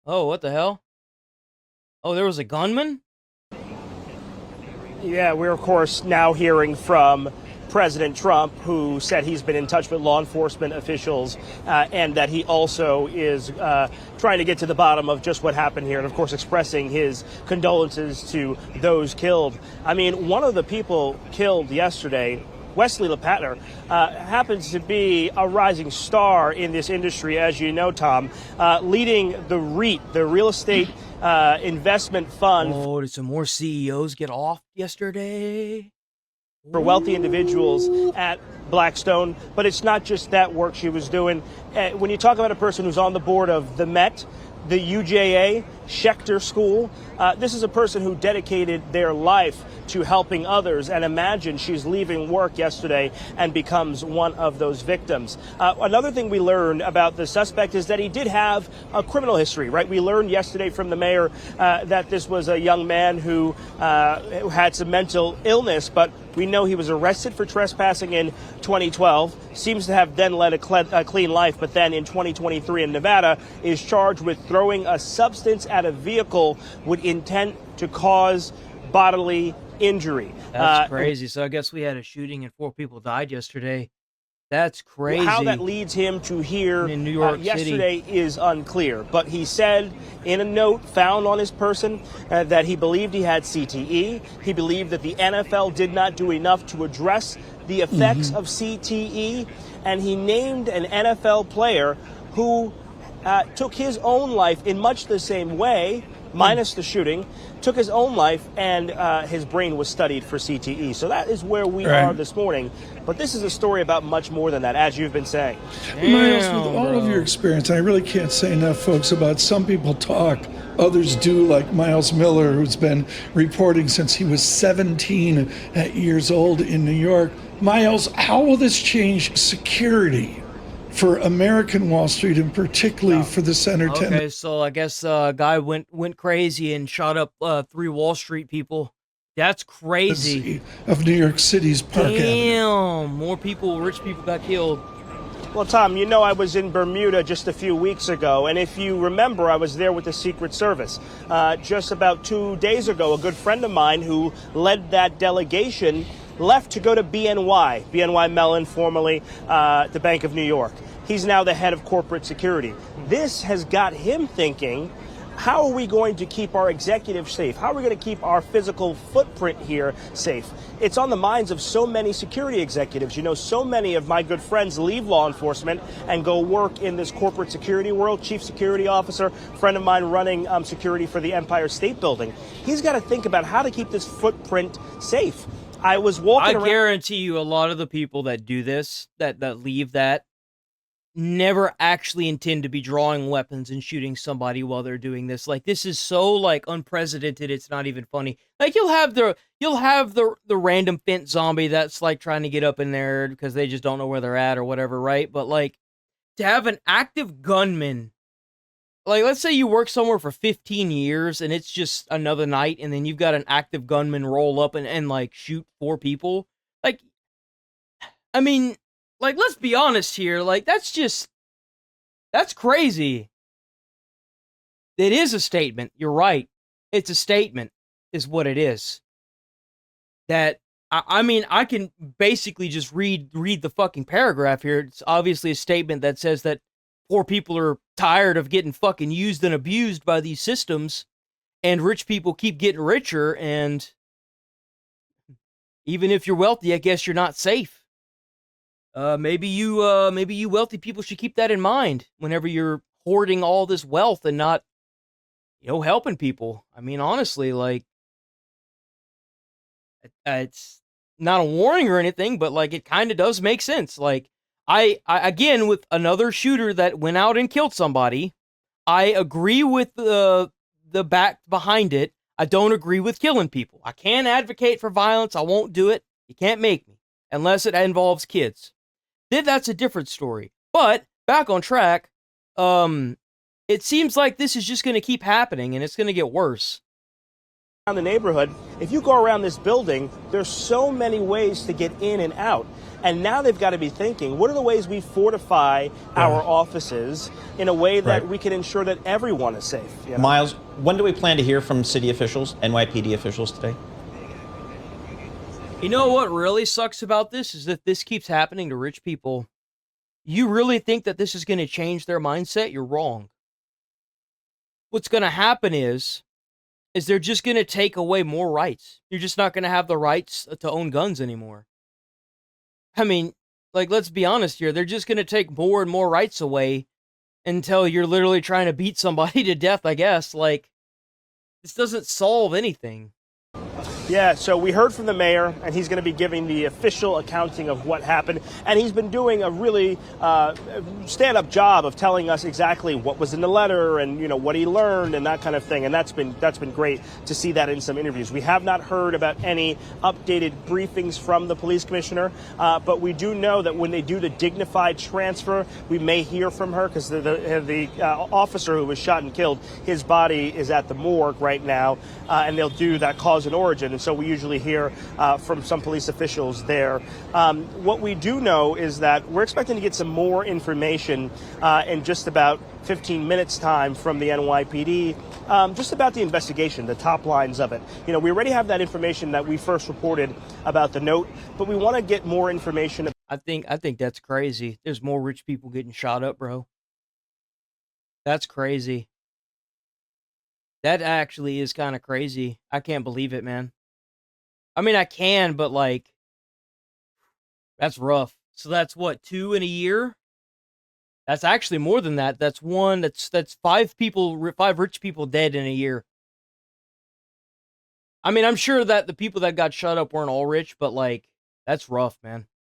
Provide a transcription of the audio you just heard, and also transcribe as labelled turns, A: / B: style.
A: Oh, what the hell? Oh, there was a gunman?
B: Yeah, we're of course now hearing from President Trump, who said he's been in touch with law enforcement officials and that he also is trying to get to the bottom of just what happened here, and of course expressing his condolences to those killed. I mean, one of the people killed yesterday, Wesley LePatner, happens to be a rising star in this industry, as you know, Tom, leading the REIT, the real estate investment fund.
A: Oh, did some more CEOs get off yesterday?
B: For wealthy individuals at Blackstone, but it's not just that work she was doing. When you talk about a person who's on the board of the Met, the UJA, Schechter School, this is a person who dedicated their life to helping others, and imagine she's leaving work yesterday and becomes one of those victims. Another thing we learned about the suspect is that he did have a criminal history, right? We learned yesterday from the mayor that this was a young man who had some mental illness, but we know he was arrested for trespassing in 2012, seems to have then led a clean life, but then in 2023 in Nevada is charged with throwing a substance at a vehicle with intent to cause bodily injury.
A: That's crazy. So I guess we had a shooting and 4 people died yesterday. That's crazy.
B: How that leads him to here
A: in New York
B: yesterday
A: City
B: is unclear, but he said in a note found on his person that he believed he had CTE. He believed that the NFL did not do enough to address the effects of CTE, and he named an NFL player who took his own life in much the same way, minus the shooting, took his own life, and his brain was studied for CTE. So that is where we are this morning. But this is a story about much more than that, as you've been saying.
C: Miles, with all of your experience, I really can't say enough, folks, about some people talk, others do, like Miles Miller, who's been reporting since he was 17 years old in New York. Miles, how will this change security for American Wall Street, and particularly for the center tenant?
A: Okay, so I guess a guy went crazy and shot up 3 Wall Street people. That's crazy.
C: Of New York City's Park Avenue.
A: Damn, more people, rich people got killed.
B: Well, Tom, you know I was in Bermuda just a few weeks ago, and if you remember, I was there with the Secret Service. Just about 2 days ago, a good friend of mine who led that delegation left to go to BNY Mellon, formerly the Bank of New York. He's now the head of corporate security. This has got him thinking, how are we going to keep our executives safe? How are we going to keep our physical footprint here safe? It's on the minds of so many security executives. You know, so many of my good friends leave law enforcement and go work in this corporate security world. Chief security officer, friend of mine running security for the Empire State Building. He's got to think about how to keep this footprint safe. I was walking around.
A: I guarantee you a lot of the people that do this, that leave that, never actually intend to be drawing weapons and shooting somebody while they're doing this. Like, this is so, like, unprecedented, it's not even funny. Like, you'll have the random fence zombie that's, like, trying to get up in there because they just don't know where they're at or whatever, right? But, like, to have an active gunman, like, let's say you work somewhere for 15 years and it's just another night, and then you've got an active gunman roll up and like, shoot 4 people. Like, I mean, like, let's be honest here. Like, that's crazy. It is a statement. You're right. It's a statement, is what it is. That, I mean, I can basically just read the fucking paragraph here. It's obviously a statement that says that poor people are tired of getting fucking used and abused by these systems, and rich people keep getting richer, and even if you're wealthy, I guess you're not safe. Maybe you wealthy people should keep that in mind whenever you're hoarding all this wealth and not, helping people. I mean, honestly, like, it's not a warning or anything, but, like, it kind of does make sense. Like, I again, with another shooter that went out and killed somebody, I agree with the back behind it. I don't agree with killing people. I can't advocate for violence. I won't do it. You can't make me, unless it involves kids. Then that's a different story. But back on track, it seems like this is just going to keep happening, and it's going to get worse.
B: Around the neighborhood, if you go around this building, there's so many ways to get in and out. And now they've got to be thinking, what are the ways we fortify our offices in a way that we can ensure that everyone is safe? You know?
D: Miles, when do we plan to hear from city officials, NYPD officials today?
A: You know what really sucks about this is that this keeps happening to rich people. You really think that this is going to change their mindset? You're wrong. What's going to happen is they're just going to take away more rights. You're just not going to have the rights to own guns anymore. I mean, like, let's be honest here. They're just going to take more and more rights away until you're literally trying to beat somebody to death, I guess. Like, this doesn't solve anything.
B: Yeah, so we heard from the mayor, and he's going to be giving the official accounting of what happened. And he's been doing a really stand-up job of telling us exactly what was in the letter and, you know, what he learned and that kind of thing. And that's been great to see that in some interviews. We have not heard about any updated briefings from the police commissioner, but we do know that when they do the dignified transfer, we may hear from her because the officer who was shot and killed, his body is at the morgue right now, and they'll do that cause and origin. And so we usually hear from some police officials there. What we do know is that we're expecting to get some more information in just about 15 minutes time from the NYPD, just about the investigation, the top lines of it. You know, we already have that information that we first reported about the note, but we want to get more information.
A: I think that's crazy. There's more rich people getting shot up, bro. That's crazy. That actually is kind of crazy. I can't believe it, man. I mean, I can, but like, that's rough. So that's what, 2 in a year? That's actually more than that. That's 5 rich people dead in a year. I mean, I'm sure that the people that got shut up weren't all rich, but like, that's rough, man.